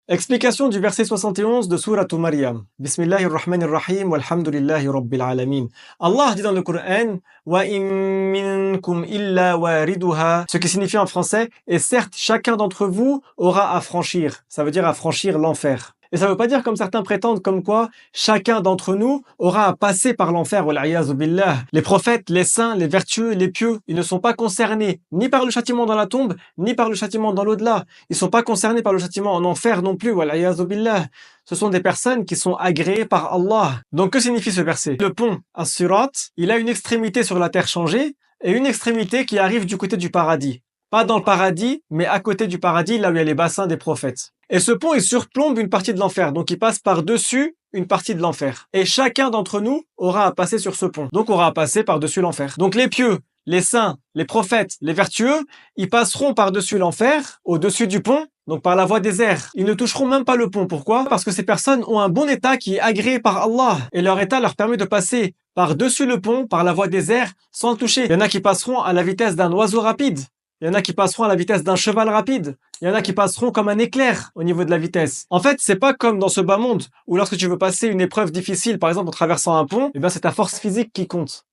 Explication du verset 71 de Sourate Maryam. Bismillahirrahmanirrahim, walhamdulillahi rabbil alamin. Allah dit dans le Coran, Wa in minkum illa wariduha, ce qui signifie en français, et certes, chacun d'entre vous aura à franchir. Ça veut dire à franchir l'enfer. Et ça veut pas dire comme certains prétendent comme quoi chacun d'entre nous aura à passer par l'enfer. Billah. Les prophètes, les saints, les vertueux, les pieux, ils ne sont pas concernés ni par le châtiment dans la tombe, ni par le châtiment dans l'au-delà. Ils ne sont pas concernés par le châtiment en enfer non plus. Billah. Ce sont des personnes qui sont agréées par Allah. Donc que signifie ce verset? Le pont, as-sirat, il a une extrémité sur la terre changée et une extrémité qui arrive du côté du paradis. Pas dans le paradis, mais à côté du paradis, là où il y a les bassins des prophètes. Et ce pont, il surplombe une partie de l'enfer. Donc, il passe par-dessus une partie de l'enfer. Et chacun d'entre nous aura à passer sur ce pont. Donc, aura à passer par-dessus l'enfer. Donc, les pieux, les saints, les prophètes, les vertueux, ils passeront par-dessus l'enfer, au-dessus du pont, donc par la voie des airs. Ils ne toucheront même pas le pont. Pourquoi? Parce que ces personnes ont un bon état qui est agréé par Allah. Et leur état leur permet de passer par-dessus le pont, par la voie des airs, sans le toucher. Il y en a qui passeront à la vitesse d'un oiseau rapide. Il y en a qui passeront à la vitesse d'un cheval rapide. Il y en a qui passeront comme un éclair au niveau de la vitesse. En fait, c'est pas comme dans ce bas monde où lorsque tu veux passer une épreuve difficile, par exemple en traversant un pont, eh bien c'est ta force physique qui compte.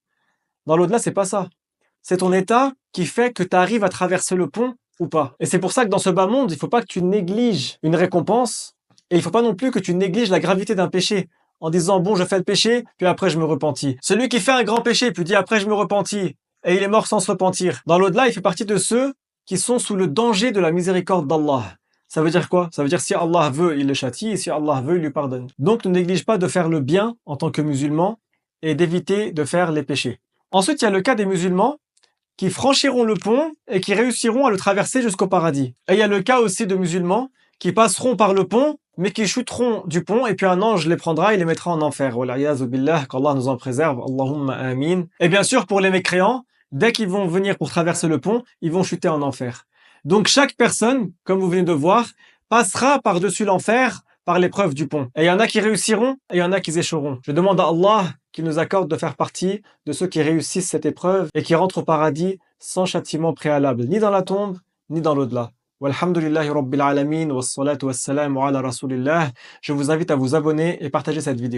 Dans l'au-delà, c'est pas ça. C'est ton état qui fait que tu arrives à traverser le pont ou pas. Et c'est pour ça que dans ce bas monde, il faut pas que tu négliges une récompense et il faut pas non plus que tu négliges la gravité d'un péché en disant bon, je fais le péché, puis après je me repentis. Celui qui fait un grand péché puis dit après je me repentis, et il est mort sans se repentir. Dans l'au-delà, il fait partie de ceux qui sont sous le danger de la miséricorde d'Allah. Ça veut dire quoi? Ça veut dire si Allah veut, il le châtie, et si Allah veut, il lui pardonne. Donc ne néglige pas de faire le bien en tant que musulman et d'éviter de faire les péchés. Ensuite, il y a le cas des musulmans qui franchiront le pont et qui réussiront à le traverser jusqu'au paradis. Et il y a le cas aussi de musulmans qui passeront par le pont, mais qui chuteront du pont, et puis un ange les prendra et les mettra en enfer. Billah, qu'Allah nous en préserve. Allahumma amin. Et bien sûr, pour les mécréants, dès qu'ils vont venir pour traverser le pont, ils vont chuter en enfer. Donc chaque personne, comme vous venez de voir, passera par-dessus l'enfer par l'épreuve du pont. Et il y en a qui réussiront, et il y en a qui échoueront. Je demande à Allah qu'il nous accorde de faire partie de ceux qui réussissent cette épreuve et qui rentrent au paradis sans châtiment préalable, ni dans la tombe, ni dans l'au-delà. Walhamdulillahi rabbil alamin, wassalatu wassalamu ala rasulillah. Je vous invite à vous abonner et partager cette vidéo.